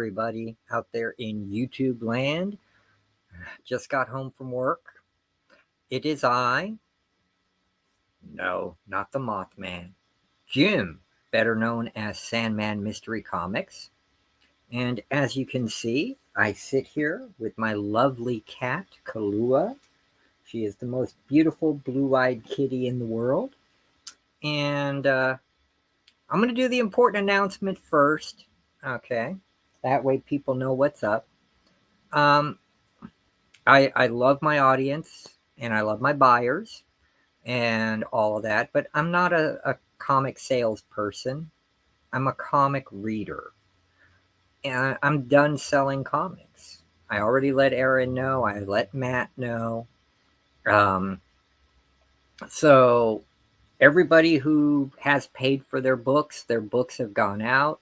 everybody out there in YouTube land. Just got home from work. It is I. No, not the Mothman. Jim, better known as Sandman Mystery Comics. And as you can see, I sit here with my lovely cat, Kalua. She is the most beautiful blue-eyed kitty in the world. And I'm going to do the important announcement first. Okay. That way people know what's up. Um, I love my audience and I love my buyers and all of that, but I'm not a comic salesperson. I'm a comic reader. And I'm done selling comics. I already let Aaron know. I let Matt know. Um, so everybody who has paid for their books have gone out.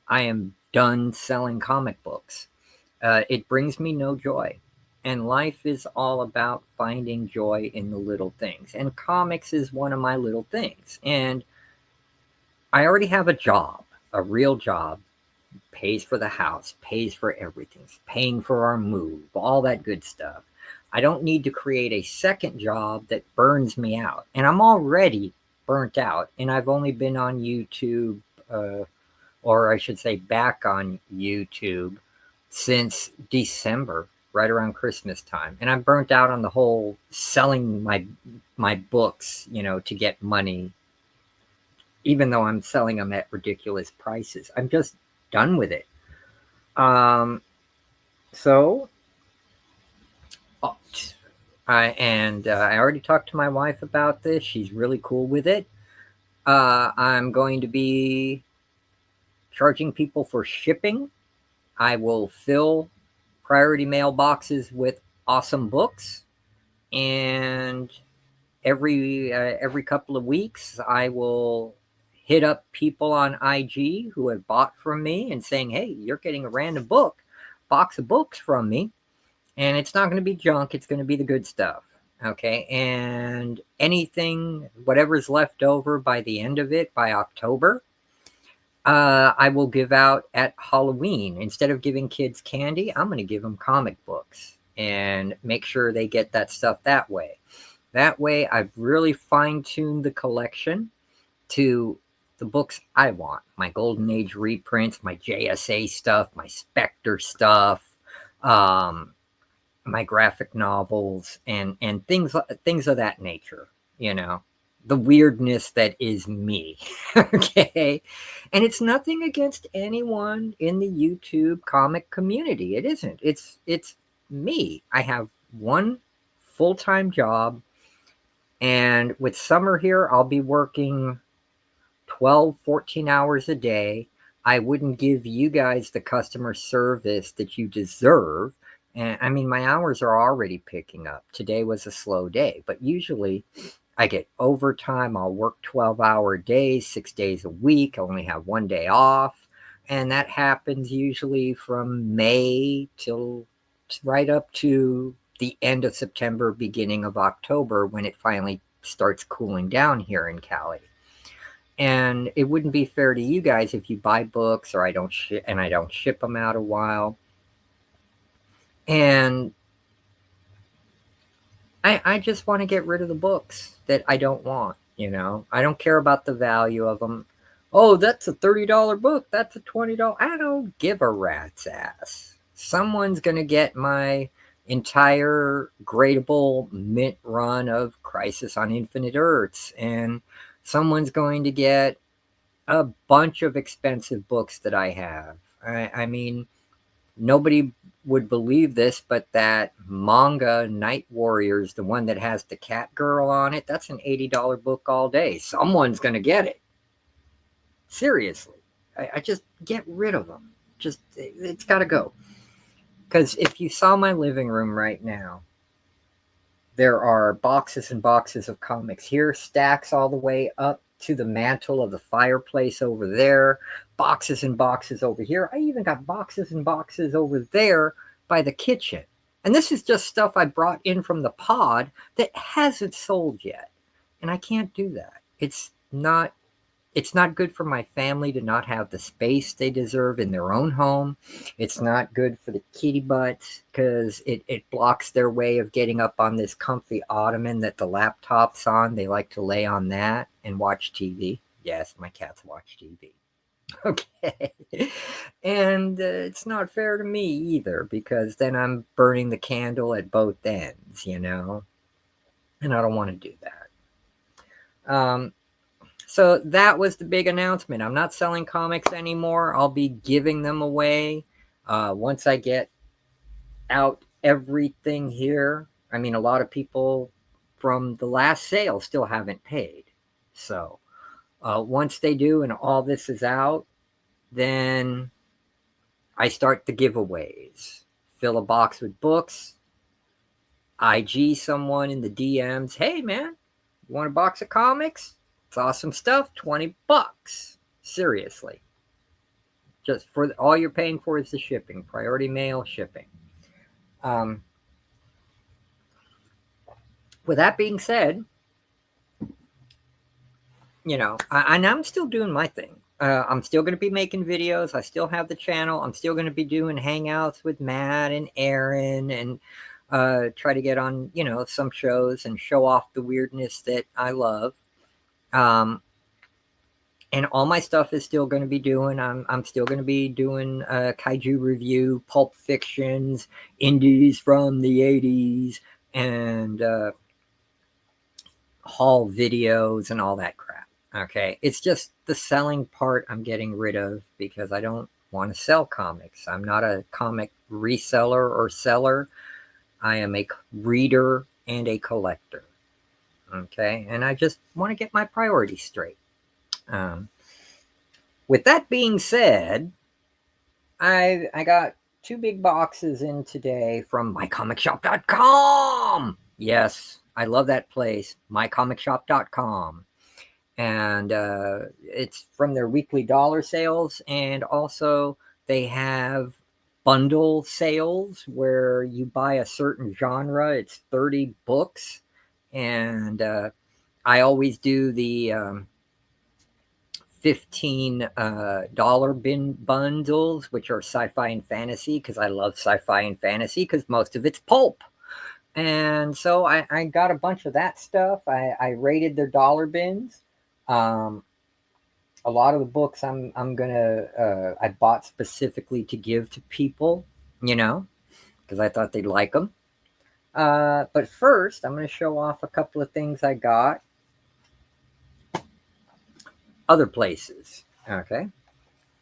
I am done selling comic books. It brings me no joy. And life is all about finding joy in the little things. And comics is one of my little things. And I already have a job, a real job, pays for the house, pays for everything, paying for our move, all that good stuff. I don't need to create a second job that burns me out. And I'm already burnt out. And I've only been on YouTube, or I should say back on YouTube, since December, right around Christmas time. And I'm burnt out on the whole selling my books, to get money, even though I'm selling them at ridiculous prices. I'm just done with it. Um, so, oh, I already talked to my wife about this. She's really cool with it. I'm going to be charging people for shipping. I will fill priority mailboxes with awesome books, and every couple of weeks, I will hit up people on IG who have bought from me and saying, "Hey, you're getting a random box of books from me, and it's not going to be junk. It's going to be the good stuff." Okay, and anything, whatever's left over by the end of it, by October, I will give out at Halloween. Instead of giving kids candy, I'm going to give them comic books and make sure they get that stuff that way. That way, I've really fine-tuned the collection to the books I want. My Golden Age reprints, my JSA stuff, my Spectre stuff, my graphic novels, and things of that nature. You know, the weirdness that is me. Okay, and it's nothing against anyone in the YouTube comic community. It isn't. It's me. I have one full-time job, and with summer here, I'll be working 12, 14 hours a day. I wouldn't give you guys the customer service that you deserve. And I mean, my hours are already picking up. Today was a slow day, but usually I get overtime. I'll work 12-hour days, 6 days a week. I only have one day off. And that happens usually from May till right up to the end of September, beginning of October, when it finally starts cooling down here in Cali. And it wouldn't be fair to you guys if you buy books or I don't ship them out a while. And I just want to get rid of the books that I don't want. I don't care about the value of them. Oh, that's a $30 book. That's a $20. I don't give a rat's ass. Someone's going to get my entire gradable mint run of Crisis on Infinite Earths, and someone's going to get a bunch of expensive books that I have. I mean, nobody would believe this, but that manga Night Warriors, the one that has the cat girl on it, that's an $80 book all day. Someone's going to get it. Seriously. I just get rid of them. It's got to go. Because if you saw my living room right now, there are boxes and boxes of comics here, stacks all the way up to the mantle of the fireplace over there, boxes and boxes over here. I even got boxes and boxes over there by the kitchen. And this is just stuff I brought in from the pod that hasn't sold yet. And I can't do that. It's not It's not good for my family to not have the space they deserve in their own home. It's not good for the kitty butts because it blocks their way of getting up on this comfy ottoman that the laptop's on. They like to lay on that and watch TV. Yes, my cats watch TV. Okay. And it's not fair to me either because then I'm burning the candle at both ends, and I don't want to do that. So that was the big announcement. I'm not selling comics anymore. I'll be giving them away once I get out everything here. I mean, a lot of people from the last sale still haven't paid. So once they do and all this is out, then I start the giveaways. Fill a box with books. IG someone in the DMs. Hey, man, you want a box of comics? It's awesome stuff. $20. Seriously. Just for all you're paying for is the shipping. Priority mail shipping. With that being said, and I'm still doing my thing. I'm still going to be making videos. I still have the channel. I'm still going to be doing hangouts with Matt and Aaron and try to get on, some shows and show off the weirdness that I love. And all my stuff is still going to be doing. I'm still going to be doing kaiju review, Pulp Fictions, indies from the 80s, and haul videos and all that crap. Okay, it's just the selling part I'm getting rid of because I don't want to sell comics. I'm not a comic reseller or seller. I am a reader and a collector. Okay, and I just want to get my priorities straight. With that being said, I got 2 big boxes in today from mycomicshop.com. Yes, I love that place, mycomicshop.com. And it's from their weekly dollar sales. And also they have bundle sales where you buy a certain genre. It's 30 books. And I always do the $15 bin bundles, which are sci-fi and fantasy, because I love sci-fi and fantasy because most of it's pulp. And so I got a bunch of that stuff. I rated their dollar bins. A lot of the books I'm gonna I bought specifically to give to people, because I thought they'd like them. But first, I'm going to show off a couple of things I got other places. Okay,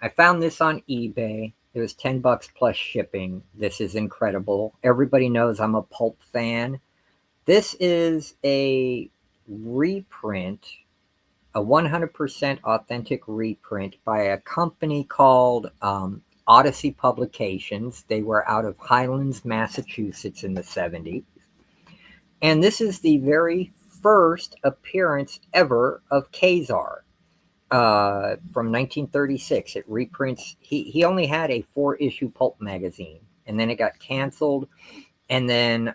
I found this on eBay. It was $10 plus shipping. This is incredible. Everybody knows I'm a pulp fan. This is a reprint, a 100% authentic reprint by a company called Odyssey Publications. They were out of Highlands, Massachusetts in the 70s. And this is the very first appearance ever of Ka-Zar from 1936. It reprints. He only had a 4-issue pulp magazine, and then it got canceled. And then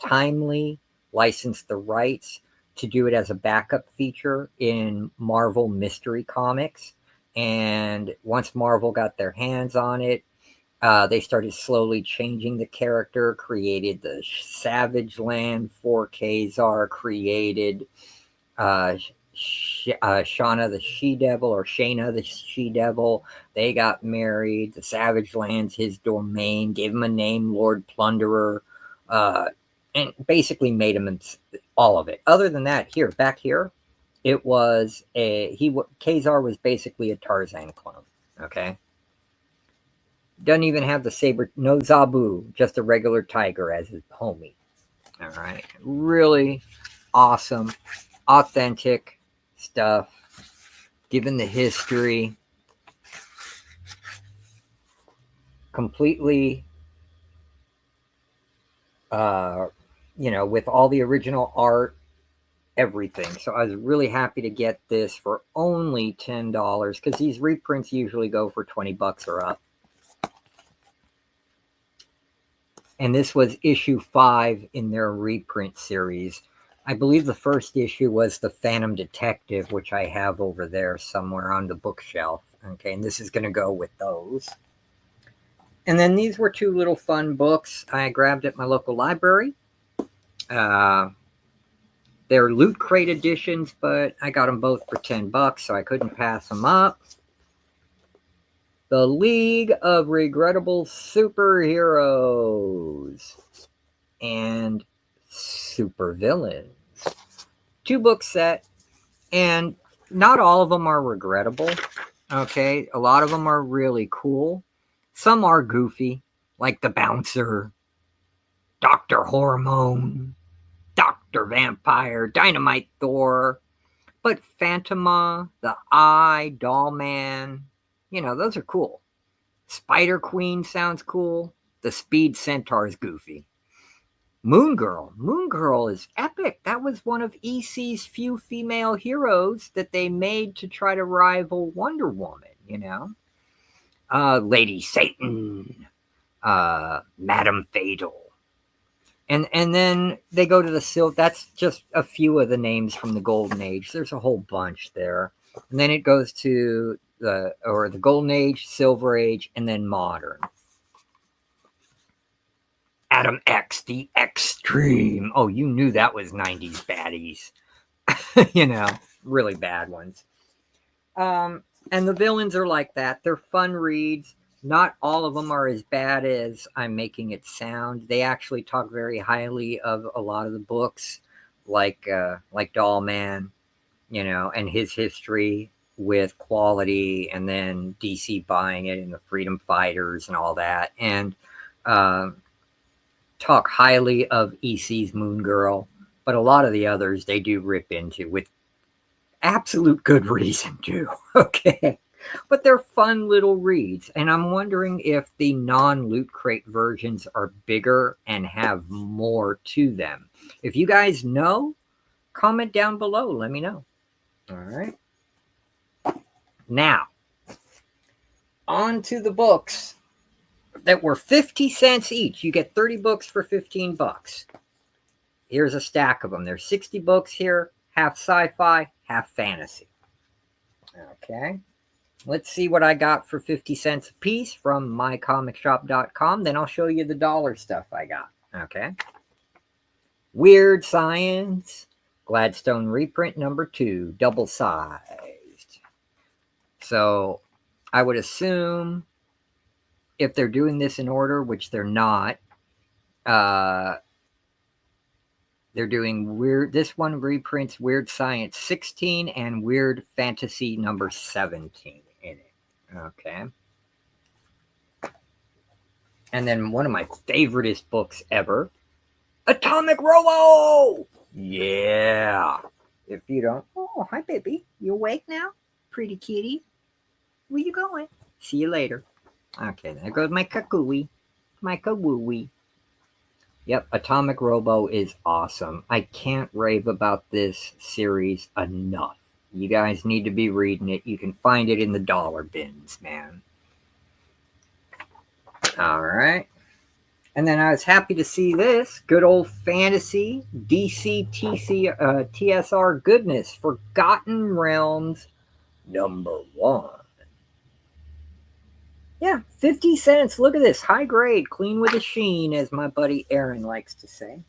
Timely licensed the rights to do it as a backup feature in Marvel Mystery Comics. And once Marvel got their hands on it, they started slowly changing the character, created the Savage Land for Ka-Zar, created Shauna the She-Devil or Shayna the She-Devil. They got married. The Savage Land's his domain, gave him a name, Lord Plunderer, and basically made him all of it. Other than that, back here, it was Ka-Zar was basically a Tarzan clone. Okay. Doesn't even have the saber, no Zabu, just a regular tiger as his homie. All right. Really awesome, authentic stuff, given the history, completely, with all the original art, everything. So I was really happy to get this for only $10 because these reprints usually go for $20 or up. And this was issue 5 in their reprint series. I believe the first issue was The Phantom Detective, which I have over there somewhere on the bookshelf. Okay, and this is going to go with those. And then these were two little fun books I grabbed at my local library. They're Loot Crate editions, but I got them both for $10, so I couldn't pass them up. The League of Regrettable Superheroes and Supervillains. 2-book set, and not all of them are regrettable. Okay, a lot of them are really cool. Some are goofy, like the Bouncer, Dr. Hormone, Dr. Vampire, Dynamite Thor, but Phantoma, the Eye, Doll Man, those are cool. Spider Queen sounds cool. The Speed Centaur is goofy. Moon Girl is epic. That was one of EC's few female heroes that they made to try to rival Wonder Woman, Lady Satan, Madame Fatal. And then they go to the Silver. That's just a few of the names from the Golden Age. There's a whole bunch there. And then it goes to the Golden Age, Silver Age, and then Modern. Adam X, the Extreme. Oh, you knew that was 90s baddies. Really bad ones. And the villains are like that. They're fun reads. Not all of them are as bad as I'm making it sound. They actually talk very highly of a lot of the books, like Doll Man, and his history with Quality, and then DC buying it, and the Freedom Fighters and all that. And talk highly of EC's Moon Girl, but a lot of the others they do rip into with absolute good reason too. Okay, but they're fun little reads, and I'm wondering if the non-Loot Crate versions are bigger and have more to them. If you guys know, comment down below, let me know. All right, now on to the books that were 50 cents each. You get 30 books for $15. Here's a stack of them. There's 60 books here, half sci-fi, half fantasy. Okay. Let's see what I got for 50 cents a piece from mycomicshop.com. Then I'll show you the dollar stuff I got. Okay. Weird Science, Gladstone reprint number 2, double-sized. So I would assume if they're doing this in order, which they're not, they're doing this one reprints Weird Science 16 and Weird Fantasy number 17 in it. Okay. And then one of my favoriteest books ever, Atomic Robo! Yeah. If you don't, oh, hi, baby. You awake now? Pretty kitty. Where you going? See you later. Okay, there goes my kakooey. My kawooey. Yep, Atomic Robo is awesome. I can't rave about this series enough. You guys need to be reading it. You can find it in the dollar bins, man. All right. And then I was happy to see this. Good old fantasy DC TSR goodness. Forgotten Realms number 1. Yeah, 50 cents. Look at this. High grade, clean with a sheen, as my buddy Aaron likes to say.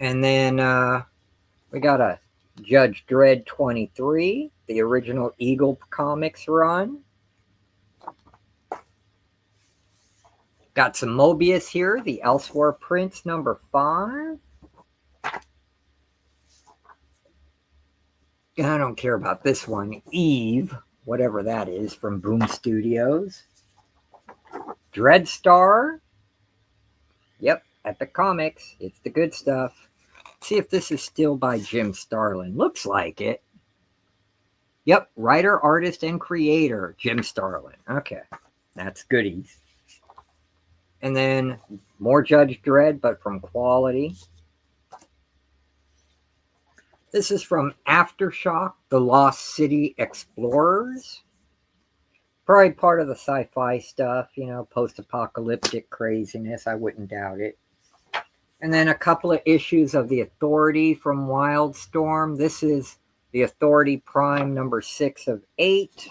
And then we got a Judge Dredd 23, the original Eagle Comics run. Got some Mobius here, the Elsewhere Prince number 5. I don't care about this one. Eve, whatever that is, from Boom Studios. Dreadstar. Yep, Epic Comics. It's the good stuff. Let's see if this is still by Jim Starlin. Looks like it. Yep, writer, artist, and creator, Jim Starlin. Okay, that's goodies. And then more Judge Dredd, but from Quality. This is from Aftershock, The Lost City Explorers. Probably part of the sci-fi stuff, post-apocalyptic craziness. I wouldn't doubt it. And then a couple of issues of the Authority from Wildstorm. This is the Authority Prime number 6 of 8.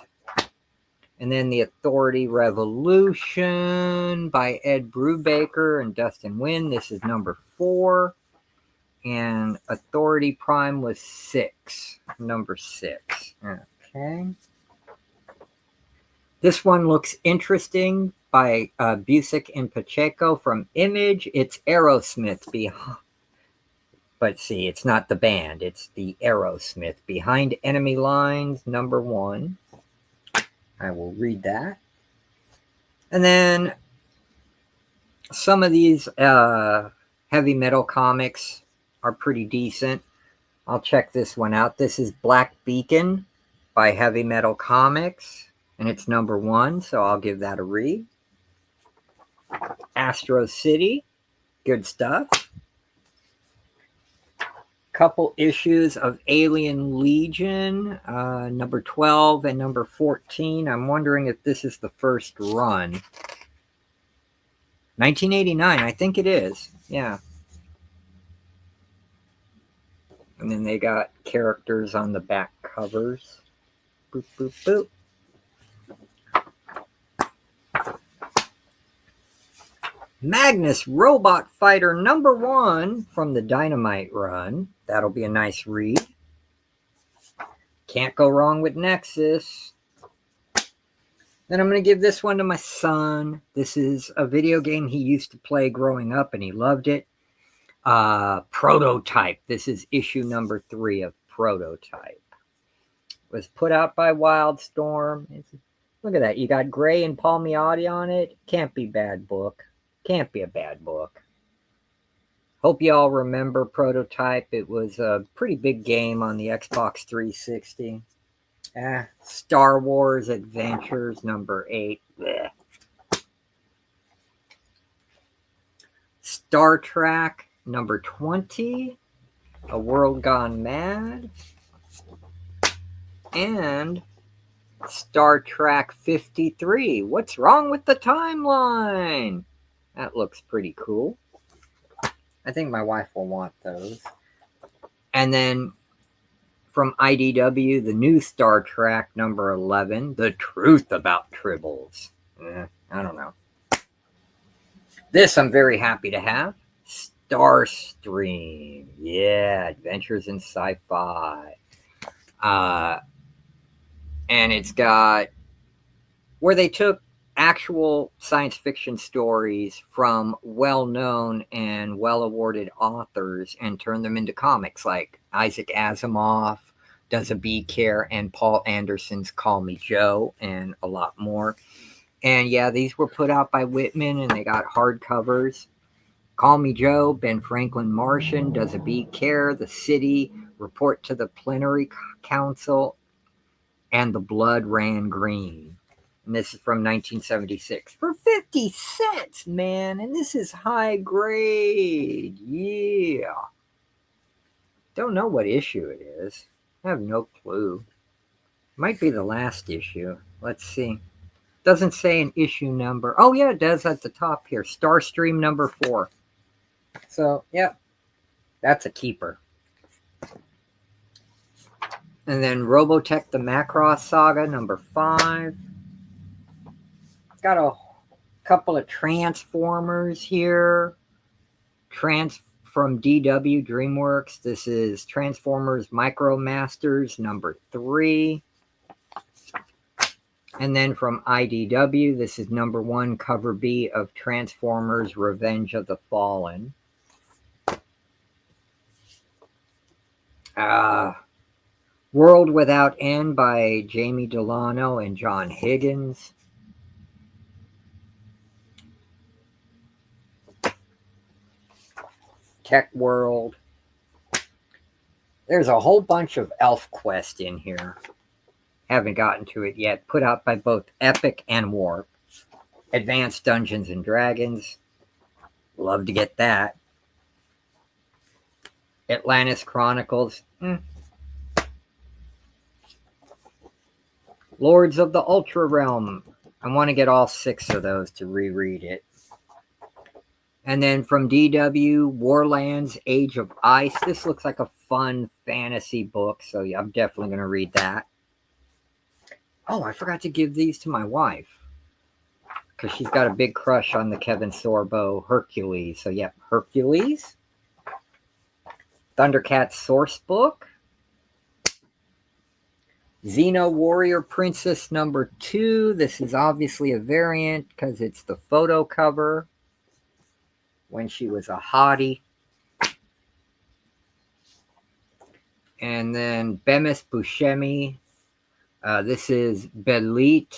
And then the Authority Revolution by Ed Brubaker and Dustin Wynn. This is number 4. And Authority Prime was 6. Number 6. Okay. This one looks interesting by Busick and Pacheco from Image. It's Aerosmith behind. But see, it's not the band. It's the Aerosmith. Behind Enemy Lines, number 1. I will read that. And then some of these heavy metal comics are pretty decent. I'll check this one out. This is Black Beacon by Heavy Metal Comics, and it's number 1, so I'll give that a read. Astro City, good stuff. Couple issues of Alien Legion, number 12 and number 14. I'm wondering if this is the first run. 1989, I think it is. Yeah. And then they got characters on the back covers. Boop, boop, boop. Magnus Robot Fighter number 1 from the Dynamite run. That'll be a nice read. Can't go wrong with Nexus. Then I'm going to give this one to my son. This is a video game he used to play growing up and he loved it. Prototype. This is issue number 3 of Prototype. It was put out by Wildstorm. Look at that. You got Gray and Palmiotti on it. Can't be a bad book. Can't be a bad book. Hope you all remember Prototype. It was a pretty big game on the Xbox 360. Star Wars Adventures number 8. Blech. Star Trek number 20. A World Gone Mad. And Star Trek 53. What's Wrong with the Timeline? That looks pretty cool. I think my wife will want those. And then from IDW, the new Star Trek number 11, The Truth About Tribbles. I don't know. This I'm very happy to have. Starstream. Yeah, Adventures in Sci-Fi. And it's got where they took actual science fiction stories from well-known and well-awarded authors and turned them into comics, like Isaac Asimov, Does a Bee Care, and Paul Anderson's Call Me Joe, and a lot more. And yeah, these were put out by Whitman, and they got hardcovers. Call Me Joe, Ben Franklin Martian, Does a Bee Care, The City, Report to the Plenary Council, and The Blood Ran Green. And this is from 1976 for 50 cents, man. And this is high grade. Yeah. Don't know what issue it is. I have no clue. Might be the last issue. Let's see. Doesn't say an issue number. Oh, yeah, it does at the top here. Starstream number 4. So, yeah, that's a keeper. And then Robotech the Macross Saga number 5. Got a couple of Transformers here. From DW DreamWorks. This is Transformers Micromasters number 3. And then from IDW, this is number 1, cover B of Transformers Revenge of the Fallen. World Without End by Jamie Delano and John Higgins. Tech World. There's a whole bunch of ElfQuest in here. Haven't gotten to it yet. Put out by both Epic and Warp. Advanced Dungeons and Dragons. Love to get that. Atlantis Chronicles. Lords of the Ultra Realm. I want to get all 6 of those to reread it. And then from DW, Warlands, Age of Ice. This looks like a fun fantasy book, so yeah, I'm definitely going to read that. Oh, I forgot to give these to my wife because she's got a big crush on the Kevin Sorbo Hercules. So, yep, Hercules. Thundercats source book. Xeno Warrior Princess number 2. This is obviously a variant because it's the photo cover when she was a hottie. And then Bemis Buscemi. This is Belit,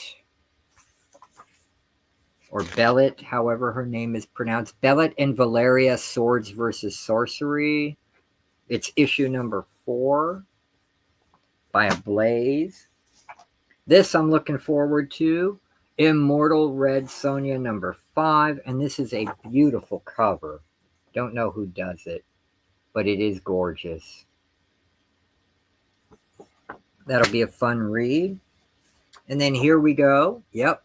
or Bellet, however her name is pronounced. Bellet and Valeria, Swords versus Sorcery. It's issue number 4 by Ablaze. This I'm looking forward to. Immortal Red Sonja number 5. And this is a beautiful cover. Don't know who does it, but it is gorgeous. That'll be a fun read. And then here we go. Yep.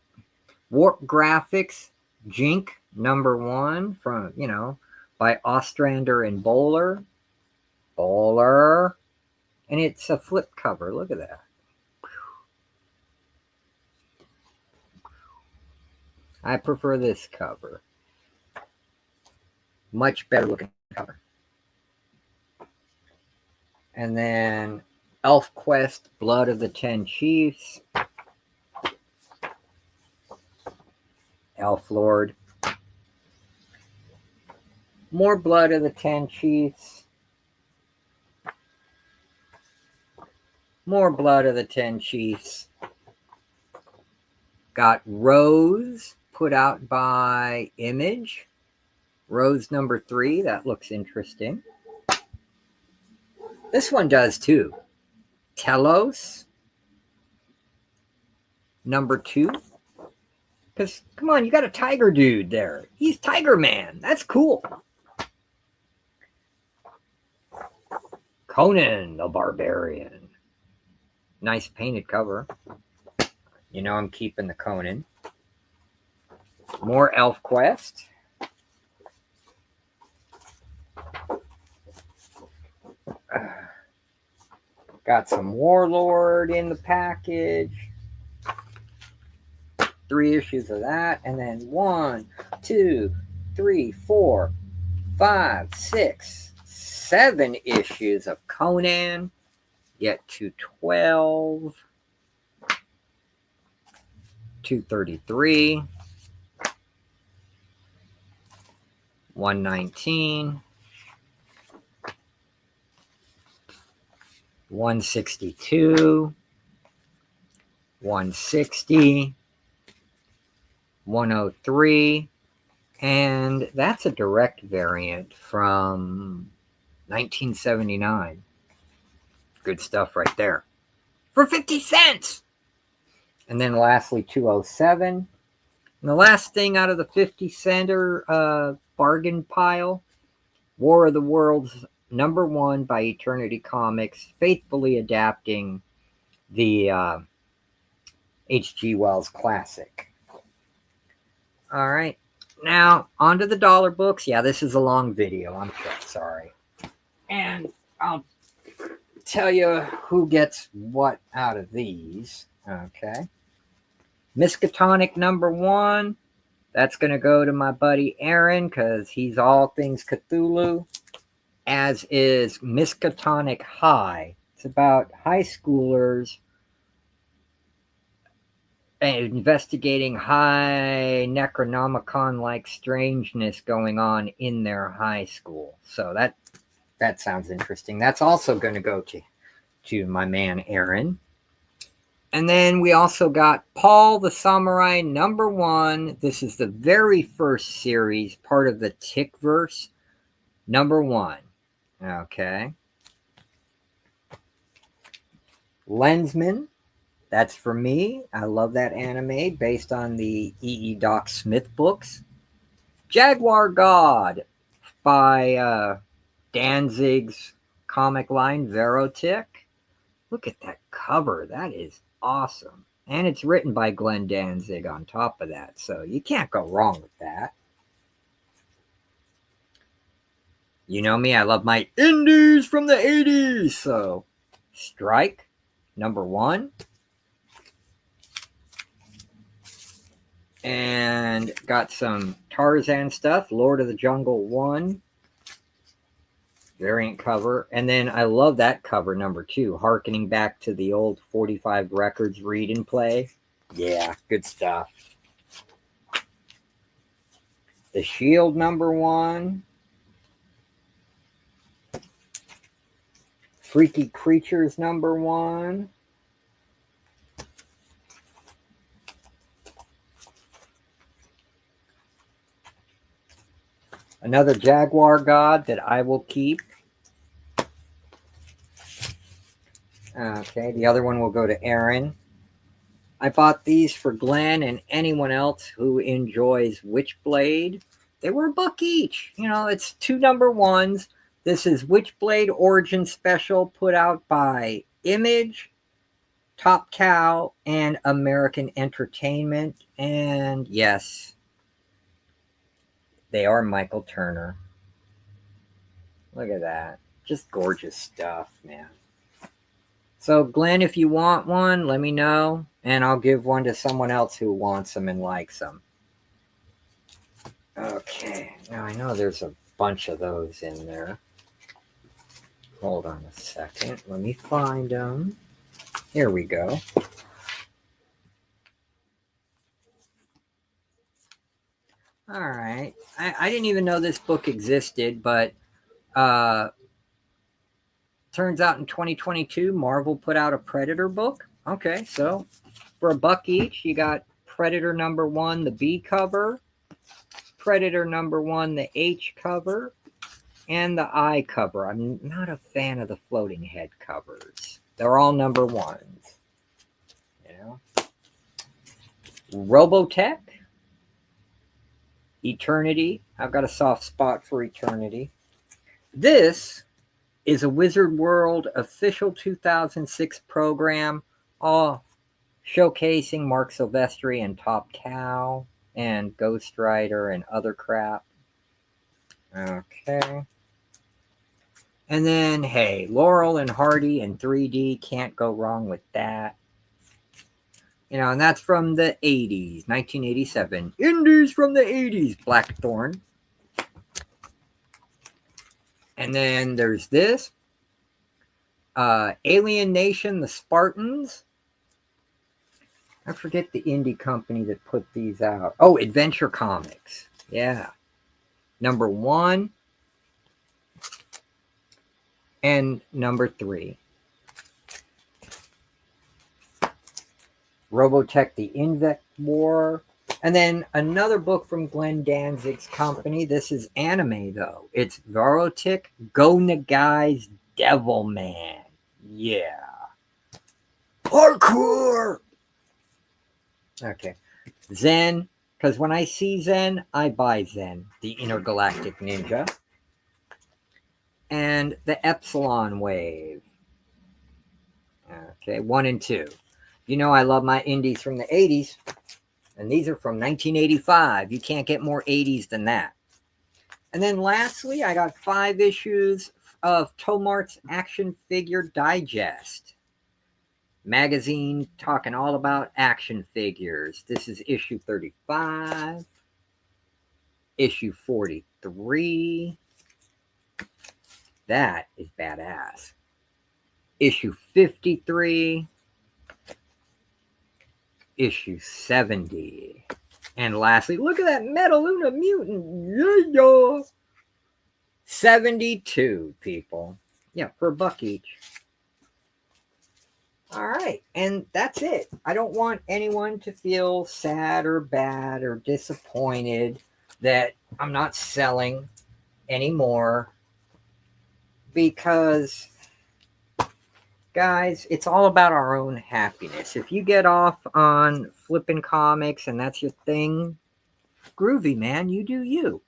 Warp Graphics, Jink number 1 from, by Ostrander and Bowler. And it's a flip cover. Look at that. I prefer this cover. Much better looking cover. And then ElfQuest, Blood of the 10 Chiefs. Elf Lord. More Blood of the 10 Chiefs. More Blood of the 10 Chiefs. Got Rose, put out by Image. Rose number 3. That looks interesting. This one does too. Telos number 2. Because, come on, you got a tiger dude there. He's Tiger Man. That's cool. Conan the Barbarian. Nice painted cover. I'm keeping the Conan. More ElfQuest. Got some Warlord in the package. 3 issues of that. And then 1, 2, 3, 4, 5, 6, 7 issues of Conan. Get 212. 233. 119. 162. 160. 103. And that's a direct variant from 1979. Good stuff right there. For 50 cents! And then lastly, 207. And the last thing out of the 50-center bargain pile, War of the Worlds number 1 by Eternity Comics, faithfully adapting the H.G. Wells classic. All right. Now, on to the dollar books. Yeah, this is a long video. I'm sorry. And I'll tell you who gets what out of these. Okay. Miskatonic number 1. That's going to go to my buddy Aaron because he's all things Cthulhu. As is Miskatonic High. It's about high schoolers investigating high Necronomicon-like strangeness going on in their high school. So that sounds interesting. That's also going to go to my man Aaron. And then we also got Paul the Samurai number 1. This is the very first series, part of the Tickverse, number 1. Okay. Lensman. That's for me. I love that anime based on the E.E. Doc Smith books. Jaguar God by Danzig's comic line, Verotic. Look at that cover. That is awesome. And it's written by Glenn Danzig on top of that. So you can't go wrong with that. You know me, I love my indies from the 80s. So, Strike, #1. And got some Tarzan stuff, Lord of the Jungle 1. Variant cover. And then I love that cover, #2, harkening back to the old 45 Records read and play. Yeah, good stuff. The Shield #1. Freaky Creatures #1. Another Jaguar God that I will keep. Okay, the other one will go to Aaron. I bought these for Glenn and anyone else who enjoys Witchblade. They were $1 each. You know, it's 2 #1s. This is Witchblade Origin Special put out by Image, Top Cow, and American Entertainment. And yes, they are Michael Turner. Look at that. Just gorgeous stuff, man. So, Glenn, if you want one, let me know, and I'll give one to someone else who wants them and likes them. Okay, now I know there's a bunch of those in there. Hold on a second. Let me find them. Here we go. All right. I didn't even know this book existed, but turns out in 2022, Marvel put out a Predator book. Okay, so for $1 each, you got Predator #1, the B cover, Predator #1, the H cover, and the I cover. I'm not a fan of the floating head covers. They're all #1s. You know? Robotech, Eternity. I've got a soft spot for Eternity. This is a Wizard World official 2006 program, all showcasing Mark Silvestri and Top Cow and Ghost Rider and other crap. Okay. And then, hey, Laurel and Hardy in 3D. Can't go wrong with that. You know, and that's from the 80s, 1987. Indies from the 80s, Blackthorn. And then there's this. Alien Nation, the Spartans. I forget the indie company that put these out. Oh, Adventure Comics. Yeah. #1 and #3. Robotech, the Invect War. And then another book from Glenn Danzig's company. This is anime, though. It's Varotech Go Nagai's Devilman. Yeah. Parkour! Okay. Zen, because when I see Zen, I buy Zen, the Intergalactic Ninja. And the Epsilon Wave. Okay, 1 and 2. You know I love my indies from the 80s. And these are from 1985. You can't get more 80s than that. And then lastly, I got 5 issues of Tomart's Action Figure Digest magazine, talking all about action figures. This is issue 35, issue 43. That is badass. Issue 53, issue 70. And lastly, look at that Metaluna Mutant. Yeah. 72, people. Yeah, for $1 each. All right, and that's it. I don't want anyone to feel sad or bad or disappointed that I'm not selling anymore, because, guys, it's all about our own happiness. If you get off on flipping comics and that's your thing, groovy, man, you do you.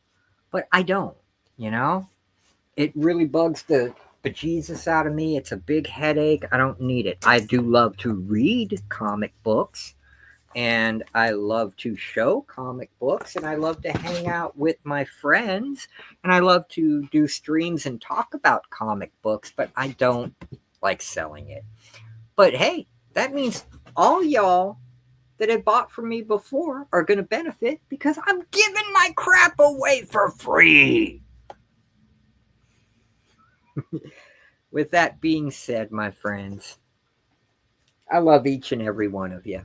But I don't, you know? It really bugs the bejesus out of me. It's a big headache. I don't need it. I do love to read comic books, and I love to show comic books, and I love to hang out with my friends, and I love to do streams and talk about comic books, but I don't like selling it. But hey, that means all y'all that have bought from me before are going to benefit because I'm giving my crap away for free. With that being said, my friends, I love each and every one of you.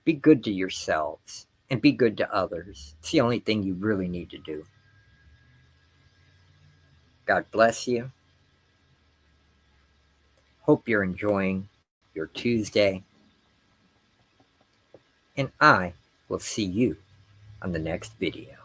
Be good to yourselves and be good to others. It's the only thing you really need to do. God bless you. Hope you're enjoying your Tuesday. And I will see you on the next video.